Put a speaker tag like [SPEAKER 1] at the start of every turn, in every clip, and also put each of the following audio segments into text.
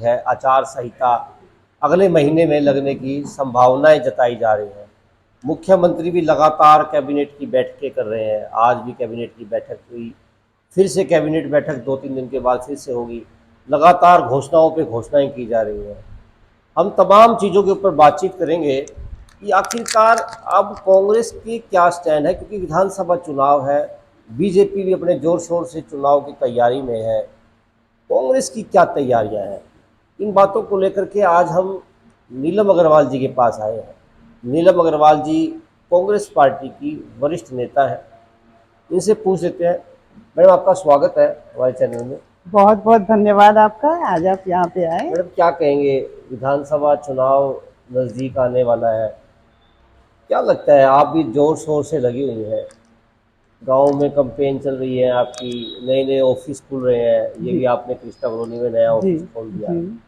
[SPEAKER 1] है आचार संहिता अगले महीने में लगने की संभावनाएं जताई जा रही हैं। मुख्यमंत्री भी लगातार कैबिनेट की बैठकें कर रहे हैं। आज भी कैबिनेट की बैठक हुई, फिर से कैबिनेट बैठक 2-3 दिन के बाद फिर से होगी। लगातार घोषणाओं पे घोषणाएं की जा रही हैं। हम तमाम चीज़ों के ऊपर बातचीत करेंगे कि आखिरकार अब कांग्रेस की क्या स्टैंड है, क्योंकि विधानसभा चुनाव है। बीजेपी भी अपने जोर शोर से चुनाव की तैयारी में है। कांग्रेस की क्या तैयारियां हैं, इन बातों को लेकर के आज हम नीलम अग्रवाल जी के पास आए हैं। नीलम अग्रवाल जी कांग्रेस पार्टी की वरिष्ठ नेता है, इनसे पूछ लेते हैं। मैडम, आपका स्वागत है हमारे चैनल में।
[SPEAKER 2] बहुत बहुत धन्यवाद आपका, आज आप यहाँ पे आए।
[SPEAKER 1] मैडम, क्या कहेंगे, विधानसभा चुनाव नज़दीक आने वाला है, क्या लगता है? आप भी जोर शोर से लगी हुई हैं, गांव में कैंपेन चल रही है आपकी, नए नए ऑफिस खुल रहे हैं, ये
[SPEAKER 2] जी
[SPEAKER 1] भी आपने कृष्णा कॉलोनी में नया
[SPEAKER 2] जी
[SPEAKER 1] ऑफिस खोल दिया।
[SPEAKER 2] जी।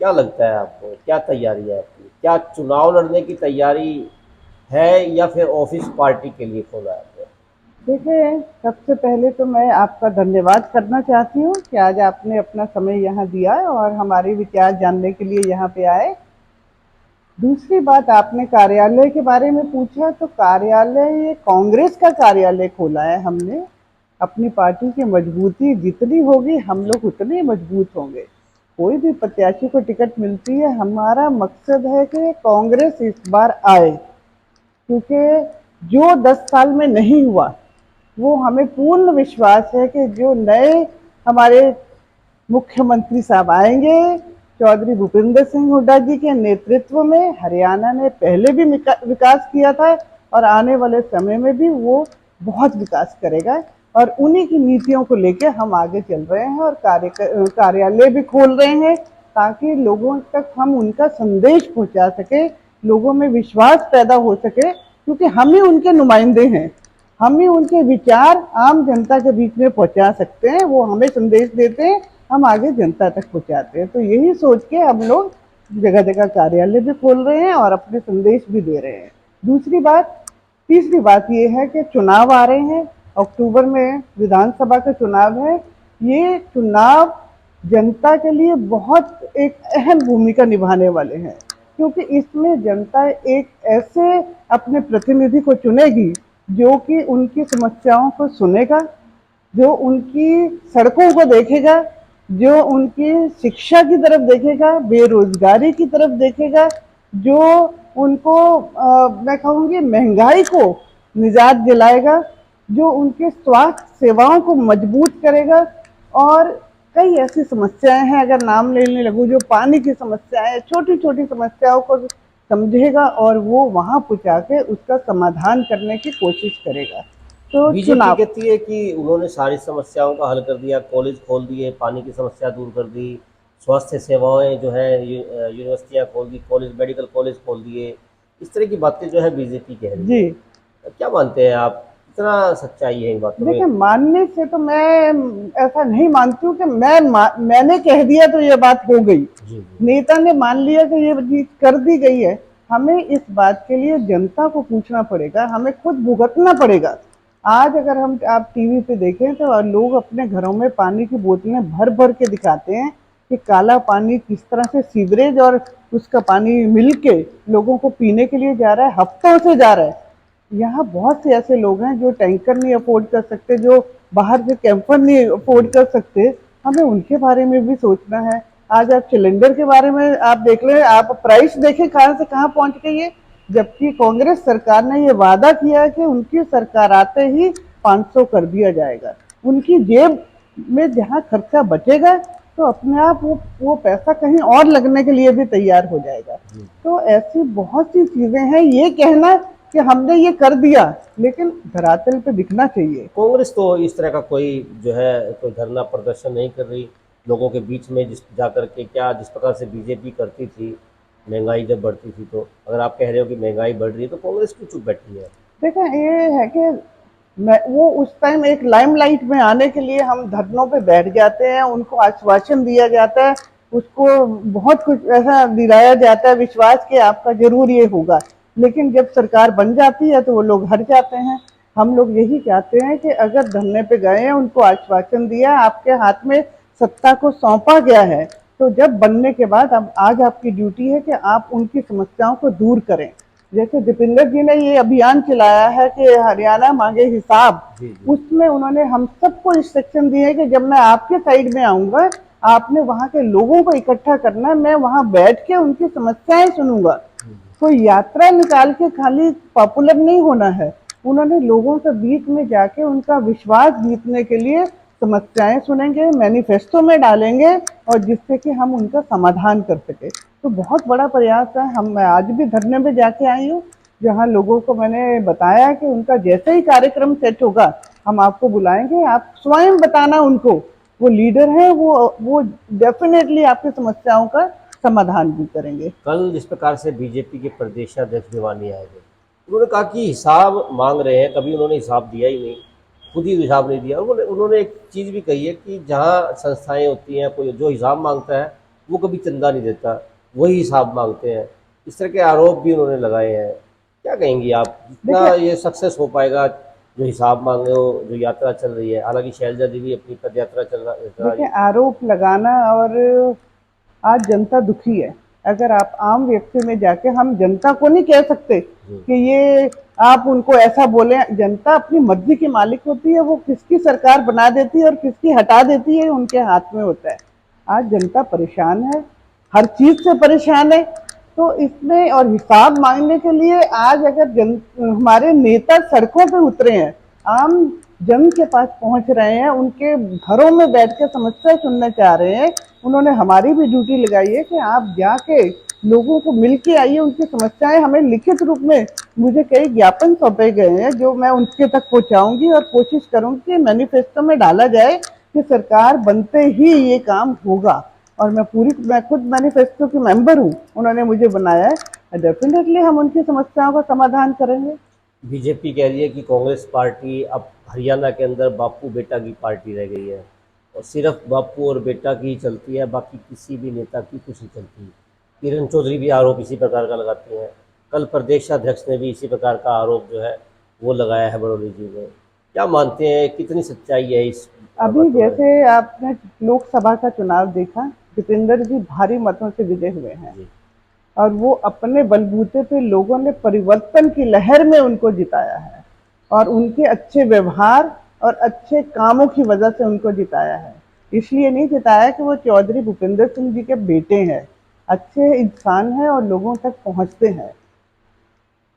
[SPEAKER 1] क्या लगता है आपको, क्या तैयारी है आपकी? क्या चुनाव लड़ने की तैयारी है या फिर ऑफिस पार्टी के लिए खोला है आपने?
[SPEAKER 2] देखिए, सबसे पहले तो मैं आपका धन्यवाद करना चाहती हूँ कि आज आपने अपना समय यहाँ दिया और हमारे विचार जानने के लिए यहाँ पे आए। दूसरी बात, आपने कार्यालय के बारे में पूछा, तो कार्यालय ये कांग्रेस का कार्यालय खोला है हमने। अपनी पार्टी की मजबूती जितनी होगी हम
[SPEAKER 1] जी।
[SPEAKER 2] लोग उतने मजबूत होंगे। कोई भी प्रत्याशी को टिकट मिलती है, हमारा मकसद है कि कांग्रेस इस बार आए, क्योंकि जो 10 साल में नहीं हुआ वो हमें पूर्ण विश्वास है कि जो नए हमारे मुख्यमंत्री साहब आएंगे, चौधरी भूपेंद्र सिंह हुड्डा जी के नेतृत्व में हरियाणा ने पहले भी विकास किया था और आने वाले समय में भी वो बहुत विकास करेगा। और उन्हीं की नीतियों को लेकर हम आगे चल रहे हैं और कार्यालय भी खोल रहे हैं, ताकि लोगों तक हम उनका संदेश पहुंचा सके, लोगों में विश्वास पैदा हो सके, क्योंकि हम ही उनके नुमाइंदे हैं। हम ही उनके विचार आम जनता के बीच में पहुंचा सकते हैं। वो हमें संदेश देते हैं, हम आगे जनता तक पहुंचाते हैं। तो यही सोच के हम लोग जगह जगह कार्यालय भी खोल रहे हैं और अपने संदेश भी दे रहे हैं। दूसरी बात, तीसरी बात ये है कि चुनाव आ रहे हैं, अक्टूबर में विधानसभा का चुनाव है। ये चुनाव जनता के लिए बहुत एक अहम भूमिका निभाने वाले हैं, क्योंकि इसमें जनता एक ऐसे अपने प्रतिनिधि को चुनेगी जो कि उनकी समस्याओं को सुनेगा, जो उनकी सड़कों को देखेगा, जो उनकी शिक्षा की तरफ देखेगा, बेरोजगारी की तरफ देखेगा, जो उनको मैं कहूँगी महंगाई को निजात दिलाएगा, जो उनके स्वास्थ्य सेवाओं को मजबूत करेगा। और कई ऐसी समस्याएं हैं, अगर नाम लेने लगूँ, जो पानी की समस्या है, छोटी छोटी समस्याओं को समझेगा और वो वहाँ पहुँचा के उसका समाधान करने की कोशिश करेगा। तो
[SPEAKER 1] बीजेपी
[SPEAKER 2] चुनाव,
[SPEAKER 1] कहती है कि उन्होंने सारी समस्याओं का हल कर दिया, कॉलेज खोल दिए, पानी की समस्या दूर कर दी, स्वास्थ्य सेवाएं जो है यूनिवर्सिटियां खोल दी, कॉलेज मेडिकल कॉलेज खोल दिए। इस तरह की बातें जो है बीजेपी कह रही
[SPEAKER 2] जी
[SPEAKER 1] है। क्या मानते हैं आप, कितना सच्चाई है इन बातों में?
[SPEAKER 2] देखिए, मानने से तो मैं ऐसा नहीं मानती हूँ कि मैंने कह दिया तो ये बात हो गई,
[SPEAKER 1] जी जी।
[SPEAKER 2] नेता ने मान लिया कि ये चीज कर दी गई है। हमें इस बात के लिए जनता को पूछना पड़ेगा, हमें खुद भुगतना पड़ेगा। आज अगर हम आप टीवी पे देखें तो लोग अपने घरों में पानी की बोतलें भर भर के दिखाते हैं कि काला पानी किस तरह से सीवरेज और उसका पानी मिल के लोगों को पीने के लिए जा रहा है, हफ्तों से जा रहा है। यहाँ बहुत से ऐसे लोग हैं जो टैंकर नहीं अफोर्ड कर सकते, जो बाहर से कैंपर नहीं अफोर्ड कर सकते। हमें उनके बारे में भी सोचना है। आज आप सिलेंडर के बारे में आप देख लें, आप प्राइस देखें कहाँ से कहाँ पहुँच गई है। जबकि कांग्रेस सरकार ने ये वादा किया कि उनकी सरकार आते ही 500 कर दिया जाएगा। उनकी जेब में जहाँ खर्चा बचेगा तो अपने आप वो पैसा कहीं और लगने के लिए भी तैयार हो जाएगा। तो ऐसी बहुत सी चीजें हैं। ये कहना कि हमने ये कर दिया, लेकिन धरातल पे दिखना चाहिए।
[SPEAKER 1] कांग्रेस तो इस तरह का कोई जो है कोई धरना प्रदर्शन नहीं कर रही लोगों के बीच में, जिस जाकर के क्या जिस प्रकार से बीजेपी करती थी महंगाई जब बढ़ती थी। तो अगर आप कह रहे हो कि महंगाई बढ़ रही है तो कांग्रेस क्यों चुप बैठी है?
[SPEAKER 2] देखा ये है कि मैं वो उस टाइम एक लाइमलाइट में आने के लिए हम धरनों पे बैठ जाते हैं, उनको आश्वासन दिया जाता है, उसको बहुत कुछ ऐसा दिलाया जाता है विश्वास कि आपका जरूर ये होगा। लेकिन जब सरकार बन जाती है तो वो लोग हट जाते हैं। हम लोग यही चाहते हैं कि अगर धरने पे गए हैं, उनको आश्वासन दिया, आपके हाथ में सत्ता को सौंपा गया है, तो जब बनने के बाद अब आज आपकी ड्यूटी है कि आप उनकी समस्याओं को दूर करें। जैसे दीपेंद्र जी ने ये अभियान चलाया है कि हरियाणा मांगे हिसाब,
[SPEAKER 1] जी जी।
[SPEAKER 2] उसमें उन्होंने हम सबको इंस्ट्रक्शन दिए है कि जब मैं आपके साइड में आऊंगा, आपने वहां के लोगों को इकट्ठा करना है, मैं वहां बैठ के उनकी समस्याएं सुनूंगा। कोई यात्रा निकाल के खाली पॉपुलर नहीं होना है। उन्होंने लोगों के बीच में जाके उनका विश्वास जीतने के लिए समस्याएं सुनेंगे, मैनिफेस्टो में डालेंगे, और जिससे कि हम उनका समाधान कर सके। तो बहुत बड़ा प्रयास है। मैं आज भी धरने में जाके आई हूँ, जहाँ लोगों को मैंने बताया कि उनका जैसे ही कार्यक्रम सेट होगा हम आपको बुलाएंगे, आप स्वयं बताना उनको, वो लीडर है, वो डेफिनेटली आपकी समस्याओं का समाधान भी करेंगे।
[SPEAKER 1] कल जिस प्रकार से बीजेपी के प्रदेशाध्यक्ष भिवानी आए थे, उन्होंने कहा कि हिसाब मांग रहे हैं, कभी उन्होंने हिसाब दिया ही नहीं, खुद ही हिसाब नहीं दिया। उन्होंने उन्होंने एक चीज़ भी कही है कि जहाँ संस्थाएं होती हैं, कोई जो हिसाब मांगता है वो कभी चंदा नहीं देता, वही हिसाब मांगते हैं। इस तरह के आरोप भी उन्होंने लगाए हैं। क्या कहेंगी आप, जितना
[SPEAKER 2] देखिए
[SPEAKER 1] ये सक्सेस हो पाएगा जो हिसाब मांगे हो, जो यात्रा चल रही है, हालांकि शैलजा देवी अपनी पद यात्रा चला रही
[SPEAKER 2] देखिए
[SPEAKER 1] है।
[SPEAKER 2] आरोप लगाना, और आज जनता दुखी है। अगर आप आम व्यक्ति में जाके, हम जनता को नहीं कह सकते
[SPEAKER 1] जी
[SPEAKER 2] कि ये आप उनको ऐसा बोले। जनता अपनी मर्जी की मालिक होती है, वो किसकी सरकार बना देती है और किसकी हटा देती है उनके हाथ में होता है। आज जनता परेशान है, हर चीज से परेशान है। तो इसमें और हिसाब मांगने के लिए आज अगर हमारे नेता सड़कों पे उतरे हैं, आम जन के पास पहुंच रहे हैं, उनके घरों में बैठ के समस्या सुनना चाह रहे हैं, उन्होंने हमारी भी ड्यूटी लगाई है कि आप जाके लोगों को मिल के आइए, उनकी समस्याएं हमें लिखित रूप में, मुझे कई ज्ञापन सौंपे गए हैं जो मैं उनके तक पहुंचाऊंगी और कोशिश करूंगी कि मैनिफेस्टो में डाला जाए कि सरकार बनते ही ये काम होगा। और मैं खुद मैनिफेस्टो की मेंबर हूँ, उन्होंने मुझे बनाया है। डेफिनेटली हम उनकी समस्याओं का समाधान करेंगे।
[SPEAKER 1] बीजेपी कह रही है कि कांग्रेस पार्टी अब हरियाणा के अंदर बापू बेटा की पार्टी रह गई है और सिर्फ बापू और बेटा की ही चलती है, बाकी किसी भी नेता की कुछ नहीं चलती। किरण चौधरी भी आरोप इसी प्रकार का लगाती हैं। कल प्रदेशाध्यक्ष ने भी इसी प्रकार का आरोप जो है वो लगाया है बड़ौली जी में। क्या मानते हैं, कितनी सच्चाई है इस
[SPEAKER 2] अभी
[SPEAKER 1] बातों में?
[SPEAKER 2] जैसे आपने लोकसभा का चुनाव देखा, दीपेंद्र जी भारी मतों से विजय हुए हैं,
[SPEAKER 1] जी
[SPEAKER 2] और वो अपने बलबूते पे लोगों ने परिवर्तन की लहर में उनको जिताया है, और उनके अच्छे व्यवहार और अच्छे कामों की वजह से उनको जिताया है। इसलिए नहीं जिताया कि वो चौधरी भूपेंद्र सिंह जी के बेटे हैं, अच्छे इंसान हैं और लोगों तक पहुंचते हैं।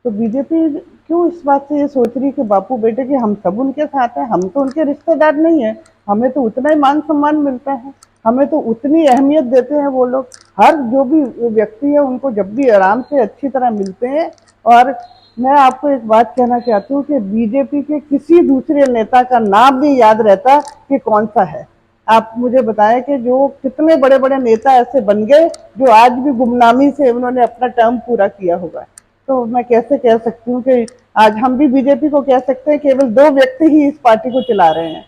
[SPEAKER 2] तो बीजेपी क्यों इस बात से ये सोच रही कि बापू बेटे की, हम सब उनके साथ हैं, हम तो उनके रिश्तेदार नहीं है, हमें तो उतना ही मान सम्मान मिलता है, हमें तो उतनी अहमियत देते हैं वो लोग। हर जो भी व्यक्ति है उनको जब भी आराम से अच्छी तरह मिलते हैं। और मैं आपको एक बात कहना चाहती हूँ कि बीजेपी के किसी दूसरे नेता का नाम नहीं याद रहता कि कौन सा है। आप मुझे बताएं कि जो कितने बड़े बड़े नेता ऐसे बन गए जो आज भी गुमनामी से उन्होंने अपना टर्म पूरा किया होगा। तो मैं कैसे कह सकती हूँ कि आज हम भी बीजेपी को कह सकते हैं केवल दो व्यक्ति ही इस पार्टी को चला रहे हैं।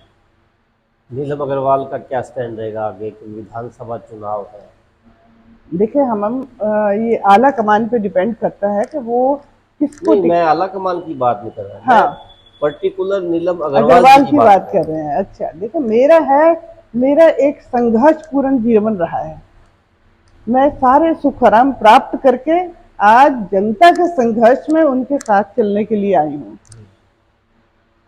[SPEAKER 1] नीलम अग्रवाल का क्या स्टैंड रहेगा आगे कि विधानसभा चुनाव है?
[SPEAKER 2] देखिए ये आला कमान पे डिपेंड करता है कि वो किसको
[SPEAKER 1] नहीं, मैं आला कमान की बात नहीं कर रहा, मैं
[SPEAKER 2] हाँ,
[SPEAKER 1] पर्टिकुलर नीलम अग्रवाल जी
[SPEAKER 2] अग्रवाल
[SPEAKER 1] की
[SPEAKER 2] की
[SPEAKER 1] बात
[SPEAKER 2] बात
[SPEAKER 1] कर रहा
[SPEAKER 2] कर
[SPEAKER 1] हूँ।
[SPEAKER 2] रहे हैं। अच्छा देखो, मेरा एक संघर्षपूर्ण जीवन रहा है। मैं सारे सुख आराम प्राप्त करके आज जनता के संघर्ष में उनके साथ चलने के लिए आई हूँ।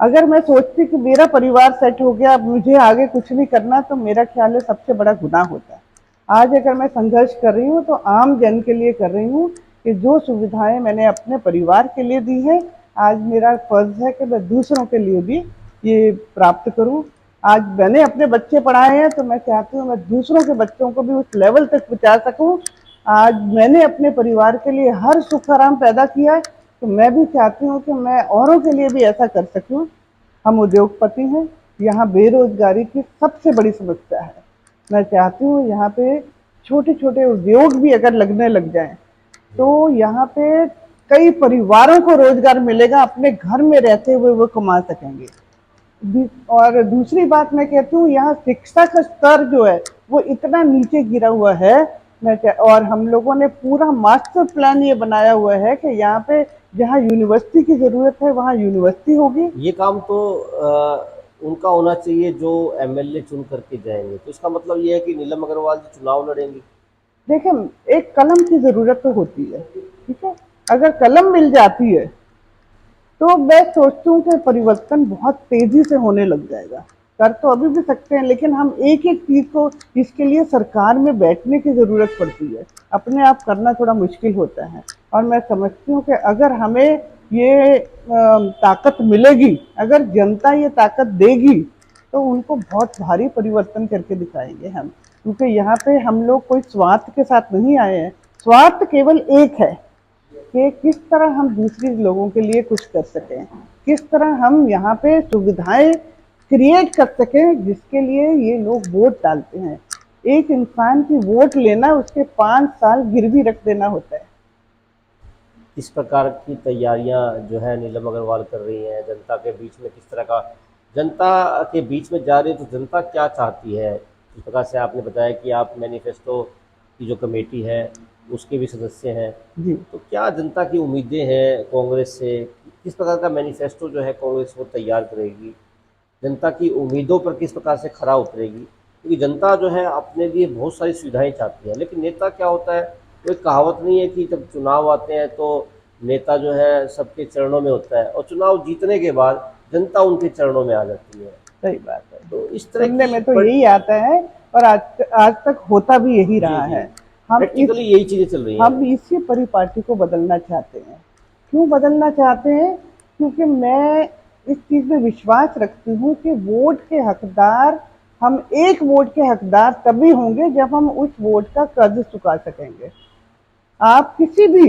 [SPEAKER 2] अगर मैं सोचती कि मेरा परिवार सेट हो गया, अब मुझे आगे कुछ नहीं करना, तो मेरा ख्याल है सबसे बड़ा गुनाह होता है। आज अगर मैं संघर्ष कर रही हूँ तो आम जन के लिए कर रही हूँ कि जो सुविधाएं मैंने अपने परिवार के लिए दी है, आज मेरा फर्ज है कि मैं दूसरों के लिए भी ये प्राप्त करूँ। आज मैंने अपने बच्चे पढ़ाए हैं तो मैं चाहती हूँ मैं दूसरों के बच्चों को भी उस लेवल तक पहुँचा सकूँ। आज मैंने अपने परिवार के लिए हर सुख आराम पैदा किया है, तो मैं भी चाहती हूँ कि मैं औरों के लिए भी ऐसा कर सकूँ। हम उद्योगपति हैं, यहाँ बेरोजगारी की सबसे बड़ी समस्या है। मैं चाहती हूँ यहाँ पे छोटे छोटे उद्योग भी अगर लगने लग जाएं, तो यहाँ पे कई परिवारों को रोजगार मिलेगा, अपने घर में रहते हुए वो कमा सकेंगे। और दूसरी बात मैं कहती हूँ, यहाँ शिक्षा का स्तर जो है वो इतना नीचे गिरा हुआ है। और हम लोगों ने पूरा मास्टर प्लान ये बनाया हुआ है कि यहाँ पे जहाँ यूनिवर्सिटी की जरूरत है वहाँ यूनिवर्सिटी होगी।
[SPEAKER 1] ये काम तो उनका होना चाहिए जो एमएलए चुन करके जाएंगे। तो इसका मतलब ये है कि नीलम अग्रवाल जी चुनाव लड़ेंगी।
[SPEAKER 2] देखिए, एक कलम की जरूरत तो होती है, ठीक है। अगर कलम मिल जाती है तो मैं सोचती हूँ कि परिवर्तन बहुत तेजी से होने लग जाएगा। कर तो अभी भी सकते हैं, लेकिन हम एक एक चीज को, इसके लिए सरकार में बैठने की जरूरत पड़ती है। अपने आप करना थोड़ा मुश्किल होता है। और मैं समझती हूँ कि अगर हमें ये ताकत मिलेगी, अगर जनता ये ताकत देगी, तो उनको बहुत भारी परिवर्तन करके दिखाएंगे हम। क्योंकि यहाँ पे हम लोग कोई स्वार्थ के साथ नहीं आए हैं। स्वार्थ केवल एक है कि किस तरह हम दूसरे लोगों के लिए कुछ कर सकें, किस तरह हम यहाँ पे सुविधाएं क्रिएट कर सकें, जिसके लिए ये लोग वोट डालते हैं। एक इंसान की वोट लेना, उसके 5 साल गिरवी रख देना होता है।
[SPEAKER 1] किस प्रकार की तैयारियां जो है नीलम अग्रवाल कर रही हैं, जनता के बीच में किस तरह का, जनता के बीच में जा रही है तो जनता क्या चाहती है? जिस प्रकार से आपने बताया कि आप मैनिफेस्टो की जो कमेटी है उसके भी सदस्य हैं,
[SPEAKER 2] जी।
[SPEAKER 1] तो क्या जनता की उम्मीदें हैं कांग्रेस से? किस प्रकार का मैनिफेस्टो जो है कांग्रेस वो तैयार करेगी? जनता की उम्मीदों पर किस प्रकार से खरा उतरेगी? क्योंकि जनता जो है अपने लिए बहुत सारी सुविधाएं चाहती है, लेकिन नेता क्या होता है, कोई कहावत नहीं है कि जब चुनाव आते हैं तो नेता जो है सबके चरणों में होता है और चुनाव जीतने के बाद जनता उनके चरणों में आ जाती है।
[SPEAKER 2] सही बात है।
[SPEAKER 1] तो इस तरह
[SPEAKER 2] सुनने
[SPEAKER 1] की
[SPEAKER 2] में तो यही आता है, और आज तक होता भी यही
[SPEAKER 1] जी
[SPEAKER 2] रहा
[SPEAKER 1] जी,
[SPEAKER 2] है। हम इस
[SPEAKER 1] प्रैक्टिकली यही चीज़ें चल रही हैं।
[SPEAKER 2] हम इसी परिपाटी को बदलना चाहते हैं। क्यों बदलना चाहते हैं? क्योंकि मैं इस चीज में विश्वास रखती हूँ कि वोट के हकदार, हम एक वोट के हकदार तभी होंगे जब हम उस वोट का कर्ज चुका सकेंगे। आप किसी भी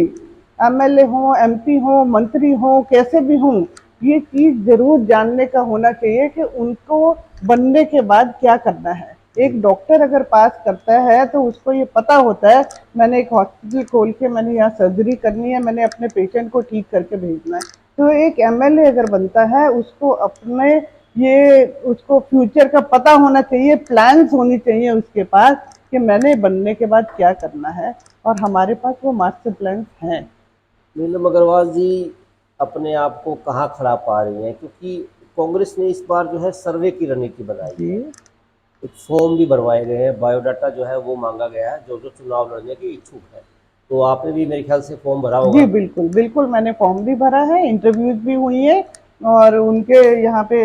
[SPEAKER 2] एमएलए हो, एमपी हो, मंत्री हो, कैसे भी हों, ये चीज जरूर जानने का होना चाहिए कि उनको बनने के बाद क्या करना है। एक डॉक्टर अगर पास करता है तो उसको ये पता होता है, मैंने एक हॉस्पिटल खोल के मैंने यहाँ सर्जरी करनी है, मैंने अपने पेशेंट को ठीक करके भेजना है। तो एक एमएलए अगर बनता है, उसको अपने ये उसको फ्यूचर का पता होना चाहिए, प्लान्स होनी चाहिए उसके पास कि मैंने बनने के बाद क्या करना है। और हमारे पास वो मास्टर प्लान हैं।
[SPEAKER 1] नीलम अग्रवाल जी अपने आप को कहाँ खड़ा पा रही हैं? क्योंकि कांग्रेस ने इस बार जो है सर्वे की रणनीति बनाई
[SPEAKER 2] जी।
[SPEAKER 1] है, कुछ फॉर्म भी भरवाए गए हैं, बायोडाटा जो है वो मांगा गया है, जो जो चुनाव लड़ने के इच्छुक है। तो आपने भी मेरे ख्याल से फॉर्म भरा
[SPEAKER 2] जी,
[SPEAKER 1] होगा।
[SPEAKER 2] बिल्कुल बिल्कुल, मैंने फॉर्म भी भरा है, इंटरव्यूज भी हुई है, और उनके यहाँ पे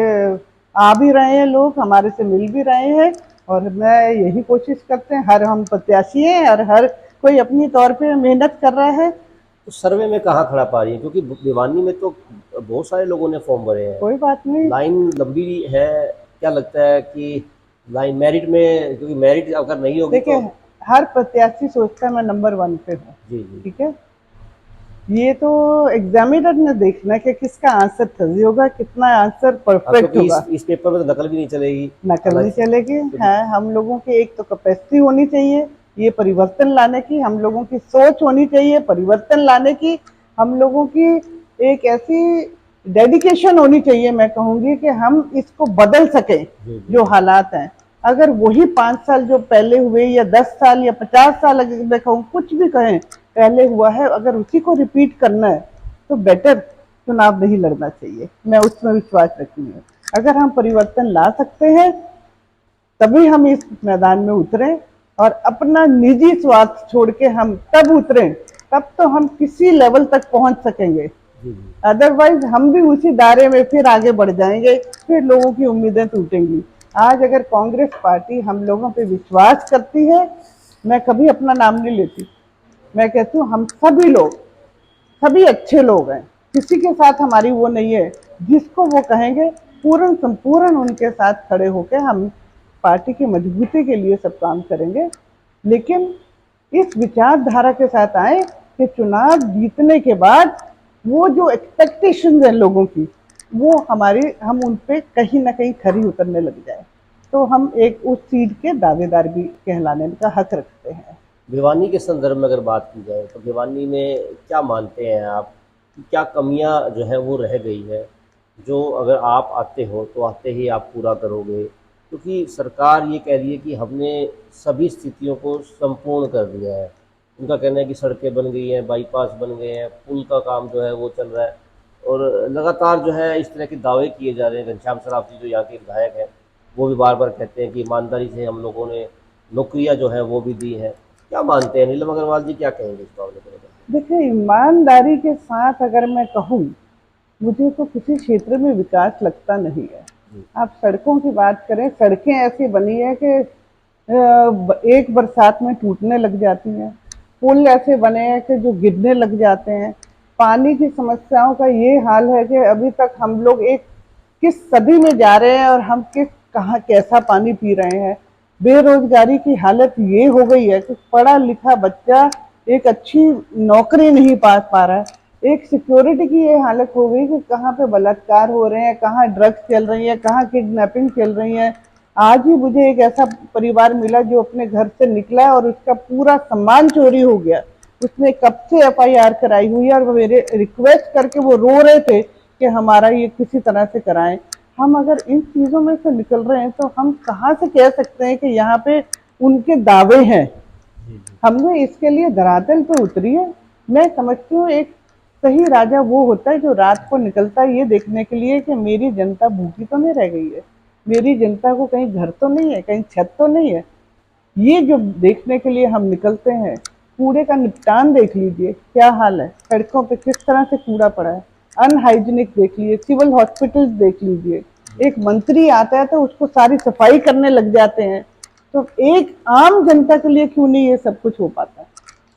[SPEAKER 2] आ भी रहे हैं लोग, हमारे से मिल भी रहे हैं। और मैं यही कोशिश करते हैं, हर हम प्रत्याशी हैं और हर कोई अपनी तौर पे मेहनत कर रहा है।
[SPEAKER 1] तो सर्वे में कहाँ खड़ा पा रही है? क्योंकि भिवानी में तो बहुत सारे लोगों ने फॉर्म भरे हैं,
[SPEAKER 2] कोई बात नहीं।
[SPEAKER 1] लाइन लंबी है। क्या लगता है कि लाइन मेरिट में, क्योंकि मेरिट अगर नहीं होगी
[SPEAKER 2] देखिए,
[SPEAKER 1] तो।
[SPEAKER 2] हर प्रत्याशी सोचता है मैं नंबर 1 पे हूँ,
[SPEAKER 1] जी जी।
[SPEAKER 2] ठीक है। ये तो एग्जामिनर ने देखना है कि किसका आंसर सही होगा, कितना आंसर
[SPEAKER 1] हाँ,
[SPEAKER 2] परफेक्ट
[SPEAKER 1] क्योंकि
[SPEAKER 2] होगा।
[SPEAKER 1] इस पेपर में तो नकल भी नहीं चलेगी।
[SPEAKER 2] नकल नहीं
[SPEAKER 1] अलग से
[SPEAKER 2] चलेगी
[SPEAKER 1] तो।
[SPEAKER 2] है। हम लोगों की एक तो कैपेसिटी होनी चाहिए ये परिवर्तन लाने की, हम लोगों की सोच होनी चाहिए परिवर्तन लाने की, हम लोगों की एक ऐसी डेडिकेशन होनी चाहिए, मैं कहूंगी कि हम इसको बदल सकें।
[SPEAKER 1] जी जी
[SPEAKER 2] जो
[SPEAKER 1] जी।
[SPEAKER 2] हालात हैं, अगर वही 5 साल जो पहले हुए, या 10 साल या 50 साल, अगर मैं कहूँ कुछ भी कहें पहले हुआ है, अगर उसी को रिपीट करना है तो बेटर चुनाव नहीं लड़ना चाहिए। मैं उसमें विश्वास रखती हूँ। अगर हम परिवर्तन ला सकते हैं तभी हम इस मैदान में उतरें, और अपना निजी स्वार्थ छोड़ के हम तब उतरें, तब तो हम किसी लेवल तक पहुंच सकेंगे।
[SPEAKER 1] जी जी।
[SPEAKER 2] अदरवाइज हम भी उसी दायरे में फिर आगे बढ़ जाएंगे, फिर लोगों की उम्मीदें टूटेंगी। आज अगर कांग्रेस पार्टी हम लोगों पे विश्वास करती है, मैं कभी अपना नाम नहीं लेती, मैं कहती हूँ हम सभी लोग, सभी अच्छे लोग हैं, किसी के साथ हमारी वो नहीं है। जिसको वो कहेंगे पूर्ण संपूर्ण उनके साथ खड़े होकर हम पार्टी की मजबूती के लिए सब काम करेंगे। लेकिन इस विचारधारा के साथ आए कि चुनाव जीतने के बाद वो जो एक्सपेक्टेशंस हैं लोगों की, वो हमारी, हम उन पे कहीं ना कहीं खरी उतरने लग जाए, तो हम एक उस सीट के दावेदार भी कहलाने का हक रखते हैं।
[SPEAKER 1] भिवानी के संदर्भ में अगर बात की जाए तो भिवानी में क्या मानते हैं आप कि क्या कमियां जो है वो रह गई है, जो अगर आप आते हो तो आते ही आप पूरा करोगे? क्योंकि सरकार ये कह रही है कि हमने सभी स्थितियों को संपूर्ण कर दिया है। उनका कहना है कि सड़कें बन गई हैं, बाईपास बन गए हैं, पुल का काम जो है वो चल रहा है, और लगातार जो है इस तरह के दावे किए जा रहे हैं। घनश्याम शरावती जो यहाँ के विधायक हैं, वो भी बार बार कहते हैं कि ईमानदारी से हम लोगों ने नौकरियां जो है वो भी दी हैं। क्या मानते हैं नीलम अग्रवाल जी, क्या कहेंगे इस मामले को लेकर?
[SPEAKER 2] देखिए, ईमानदारी के साथ अगर मैं कहूँ, मुझे तो किसी क्षेत्र में विकास लगता नहीं है।
[SPEAKER 1] जी।
[SPEAKER 2] आप सड़कों की बात करें, सड़कें ऐसी बनी है कि एक बरसात में टूटने लग जाती हैं। पुल ऐसे बने हैं कि जो गिरने लग जाते हैं। पानी की समस्याओं का ये हाल है कि अभी तक हम लोग एक किस सदी में जा रहे हैं और हम किस कहाँ कैसा पानी पी रहे हैं। बेरोजगारी की हालत ये हो गई है कि पढ़ा लिखा बच्चा एक अच्छी नौकरी नहीं पा रहा है। एक सिक्योरिटी की ये हालत हो गई कि कहाँ पे बलात्कार हो रहे हैं, कहाँ ड्रग्स चल रही है, कहाँ किडनैपिंग चल रही है। आज ही मुझे एक ऐसा परिवार मिला जो अपने घर से निकला और उसका पूरा सामान चोरी हो गया। उसने कब से एफआईआर कराई हुई है और मेरे रिक्वेस्ट करके वो रो रहे थे कि हमारा ये किसी तरह से कराएं। हम अगर इन चीज़ों में से निकल रहे हैं तो हम कहाँ से कह सकते हैं कि यहाँ पे उनके दावे हैं।
[SPEAKER 1] जी जी।
[SPEAKER 2] हमने इसके लिए धरातल पे उतरी है। मैं समझती हूँ एक सही राजा वो होता है जो रात को निकलता है ये देखने के लिए कि मेरी जनता भूखी तो नहीं रह गई है, मेरी जनता को कहीं घर तो नहीं है, कहीं छत तो नहीं है। ये जो देखने के लिए हम निकलते हैं। कूड़े का निपटान देख लीजिए क्या हाल है, सड़कों पे किस तरह से कूड़ा पड़ा है। अनहाइजीनिक देख लीजिए, सिविल हॉस्पिटल्स देख लीजिए। एक मंत्री आता है तो उसको सारी सफाई करने लग जाते हैं। तो एक आम जनता के लिए क्यों नहीं ये सब कुछ हो पाता?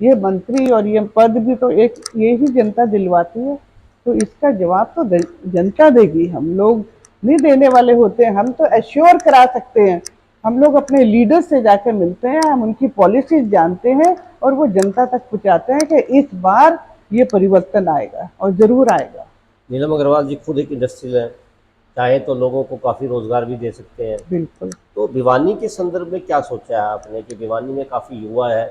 [SPEAKER 2] ये मंत्री और ये पद भी तो एक यही जनता दिलवाती है। तो इसका जवाब तो जनता देगी, हम लोग नहीं देने वाले होते हैं। हम तो एश्योर करा सकते हैं। हम लोग अपने लीडर से जाकर मिलते हैं, हम उनकी पॉलिसीज जानते हैं और वो जनता तक पहुंचाते हैं कि इस बार ये परिवर्तन आएगा और जरूर आएगा।
[SPEAKER 1] नीलम अग्रवाल जी खुद एक इंडस्ट्रियल है, चाहे तो लोगों को काफ़ी रोजगार भी दे सकते हैं।
[SPEAKER 2] बिल्कुल।
[SPEAKER 1] तो भिवानी के संदर्भ में क्या सोचा है आपने कि भिवानी में काफ़ी युवा है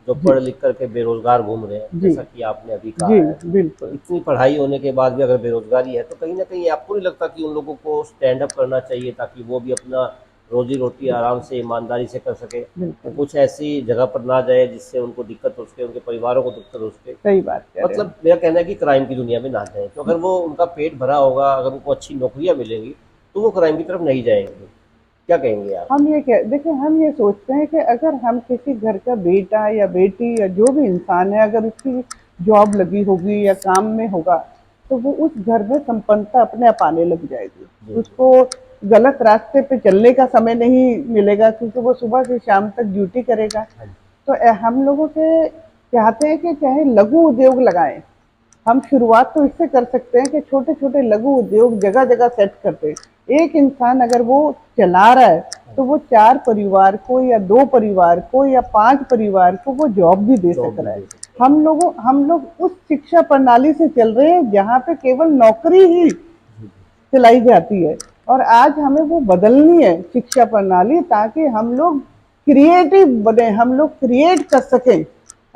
[SPEAKER 1] जो
[SPEAKER 2] जी
[SPEAKER 1] पढ़ लिख करके बेरोजगार घूम रहे हैं,
[SPEAKER 2] जी
[SPEAKER 1] जैसा कि आपने अभी कहा
[SPEAKER 2] जी।
[SPEAKER 1] है।
[SPEAKER 2] बिल्कुल।
[SPEAKER 1] इतनी पढ़ाई होने के बाद भी अगर बेरोजगारी है तो कहीं ना कहीं आपको नहीं लगता कि उन लोगों को स्टैंड अप करना चाहिए ताकि वो भी अपना रोजी रोटी आराम से ईमानदारी से कर सके? वो
[SPEAKER 2] बिल्कुल
[SPEAKER 1] कुछ ऐसी जगह पर ना जाए जिससे उनको दिक्कत हो सके, उनके परिवारों को दिक्कत हो सके।
[SPEAKER 2] सही बात कह रहे
[SPEAKER 1] मतलब मेरा कहना है कि क्राइम की दुनिया में ना जाए। तो अगर वो उनका पेट भरा होगा, अगर उनको अच्छी नौकरियां मिलेंगी तो वो क्राइम की तरफ नहीं जाएंगे। क्या कहेंगे आप?
[SPEAKER 2] हम ये कह देखिए, हम ये सोचते हैं कि अगर हम किसी घर का बेटा या बेटी या जो भी इंसान है, अगर उसकी जॉब लगी होगी या काम में होगा तो वो उस घर में संपन्नता अपने आप आने लग
[SPEAKER 1] जी
[SPEAKER 2] जाएगी।
[SPEAKER 1] जी।
[SPEAKER 2] उसको गलत रास्ते पे चलने का समय नहीं मिलेगा क्योंकि वो सुबह से शाम तक ड्यूटी करेगा।
[SPEAKER 1] हाँ जी।
[SPEAKER 2] तो हम लोगों से चाहते हैं कि चाहे लघु उद्योग लगाएं। हम शुरुआत तो इससे कर सकते हैं कि छोटे छोटे लघु उद्योग जगह जगह सेट करते हैं। एक इंसान अगर वो चला रहा है तो वो 4 परिवार को या 2 परिवार को या 5 परिवार को वो जॉब भी दे
[SPEAKER 1] जॉब
[SPEAKER 2] सक
[SPEAKER 1] भी
[SPEAKER 2] रहा है।
[SPEAKER 1] दे सकते हैं।
[SPEAKER 2] हम लोग उस शिक्षा प्रणाली से चल रहे हैं जहाँ पे केवल नौकरी ही
[SPEAKER 1] जी जी।
[SPEAKER 2] चलाई जाती है। और आज हमें वो बदलनी है शिक्षा प्रणाली, ताकि हम लोग क्रिएटिव बने, हम लोग क्रिएट कर सकें।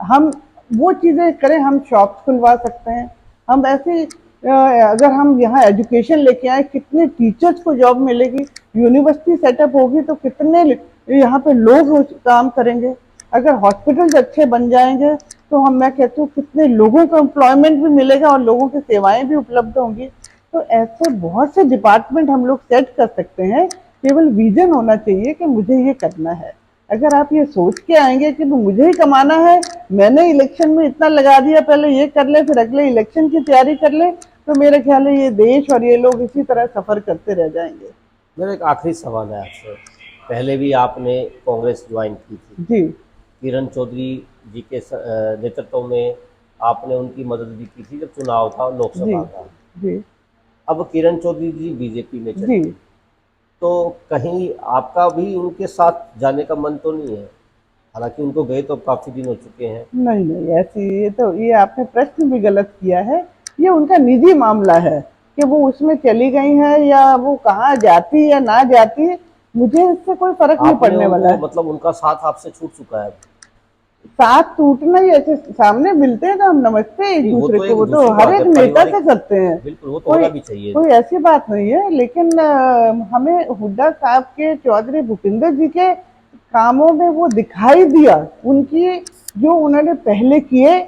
[SPEAKER 2] हम वो चीज़ें करें, हम शॉप्स खुलवा सकते हैं। हम ऐसे अगर हम यहाँ एजुकेशन लेके आए, कितने टीचर्स को जॉब मिलेगी। यूनिवर्सिटी सेटअप होगी तो कितने यहाँ पे लोग काम करेंगे। अगर हॉस्पिटल्स अच्छे बन जाएंगे तो हम मैं कहती हूँ कितने लोगों को एम्प्लॉयमेंट भी मिलेगा और लोगों की सेवाएं भी उपलब्ध होंगी। तो ऐसे बहुत से डिपार्टमेंट हम लोग सेट कर सकते हैं। केवल विजन होना चाहिए कि मुझे ये करना है। अगर आप ये सोच के आएंगे कि मुझे ही कमाना है, मैंने इलेक्शन में इतना लगा दिया, पहले ये कर ले फिर अगले इलेक्शन की तैयारी कर ले, तो मेरे ख्याल है ये देश और ये लोग इसी तरह सफर करते रह जाएंगे।
[SPEAKER 1] मेरा एक आखिरी सवाल है आपसे। पहले भी आपने कांग्रेस ज्वाइन की थी,
[SPEAKER 2] जी
[SPEAKER 1] किरण चौधरी जी के नेतृत्व में आपने उनकी मदद भी की थी जब चुनाव था
[SPEAKER 2] जी
[SPEAKER 1] लोकसभा का।
[SPEAKER 2] जी
[SPEAKER 1] अब किरण चौधरी जी बीजेपी में
[SPEAKER 2] जी।
[SPEAKER 1] चली गई, तो कहीं आपका भी उनके साथ जाने का मन तो नहीं है? हालांकि उनको गए तो काफ़ी दिन हो चुके हैं।
[SPEAKER 2] नहीं नहीं, ऐसी ये आपने प्रश्न भी गलत किया है। ये उनका निजी मामला है कि वो उसमें चली गई है या वो कहाँ जाती या ना जाती, मुझे इससे कोई फर्क नहीं
[SPEAKER 1] आपने
[SPEAKER 2] पड़ने वाला
[SPEAKER 1] उनको
[SPEAKER 2] है।
[SPEAKER 1] मतलब उनका साथ आपसे छूट चुका है?
[SPEAKER 2] साथ टूटना ही, ऐसे सामने मिलते हैं तो हम नमस्ते एक
[SPEAKER 1] नहीं, वो
[SPEAKER 2] दूसरे
[SPEAKER 1] तो
[SPEAKER 2] को,
[SPEAKER 1] एक
[SPEAKER 2] वो तो
[SPEAKER 1] दूसरी
[SPEAKER 2] हर
[SPEAKER 1] बात
[SPEAKER 2] एक
[SPEAKER 1] है,
[SPEAKER 2] नेता से
[SPEAKER 1] पारिवारिक।
[SPEAKER 2] करते हैं।
[SPEAKER 1] बिल्कुल, वो तो
[SPEAKER 2] कोई
[SPEAKER 1] होना भी चाहिए।
[SPEAKER 2] कोई ऐसी बात नहीं है, लेकिन हमें हुड्डा साहब के, चौधरी भूपिंदर जी के कामों में वो दिखाई दिया, उनकी जो उन्होंने पहले किए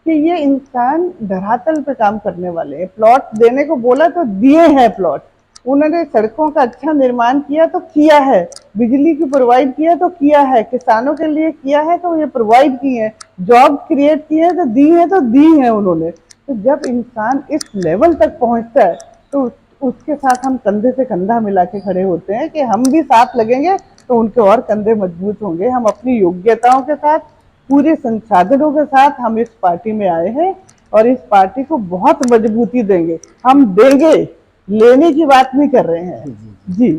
[SPEAKER 2] कि ये इंसान धरातल पे काम करने वाले हैं। प्लॉट देने को बोला तो दिए हैं प्लॉट, उन्होंने सड़कों का अच्छा निर्माण किया तो किया है, बिजली की प्रोवाइड किया तो किया है, किसानों के लिए किया है तो ये प्रोवाइड की है, जॉब क्रिएट की है तो दी है उन्होंने। तो जब इंसान इस लेवल तक पहुंचता है तो उसके साथ हम कंधे से कंधा मिला के खड़े होते हैं कि हम भी साथ लगेंगे तो उनके और कंधे मजबूत होंगे। हम अपनी योग्यताओं के साथ, पूरे संसाधनों के साथ हम इस पार्टी में आए हैं और इस पार्टी को बहुत मजबूती देंगे। हम देंगे, लेने की बात नहीं कर रहे हैं जी।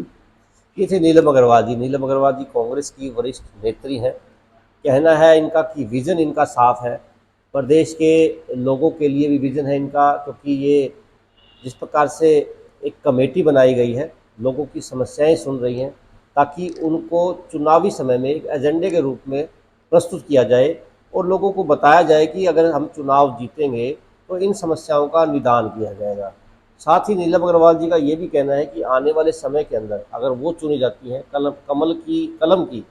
[SPEAKER 1] ये थे नीलम अग्रवाल जी। नीलम अग्रवाल जी कांग्रेस की वरिष्ठ नेत्री हैं। कहना है इनका कि विज़न इनका साफ है, प्रदेश के लोगों के लिए भी विज़न है इनका, क्योंकि ये जिस प्रकार से एक कमेटी बनाई गई है, लोगों की समस्याएं सुन रही हैं, ताकि उनको चुनावी समय में एक एजेंडे के रूप में प्रस्तुत किया जाए और लोगों को बताया जाए कि अगर हम चुनाव जीतेंगे तो इन समस्याओं का निदान किया जाएगा। साथ ही नीलम अग्रवाल जी का ये भी कहना है कि आने वाले समय के अंदर अगर वो चुनी जाती हैं, कलम की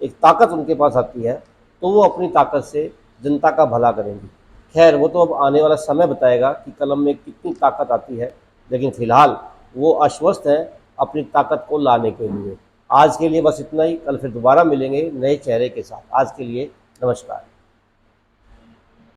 [SPEAKER 1] एक ताकत उनके पास आती है, तो वो अपनी ताकत से जनता का भला करेंगी। खैर वो तो अब आने वाला समय बताएगा कि कलम में कितनी ताकत आती है, लेकिन फ़िलहाल वो आश्वस्त हैं अपनी ताकत को लाने के लिए। आज के लिए बस इतना ही, कल फिर दोबारा मिलेंगे नए चेहरे के साथ। आज के लिए नमस्कार।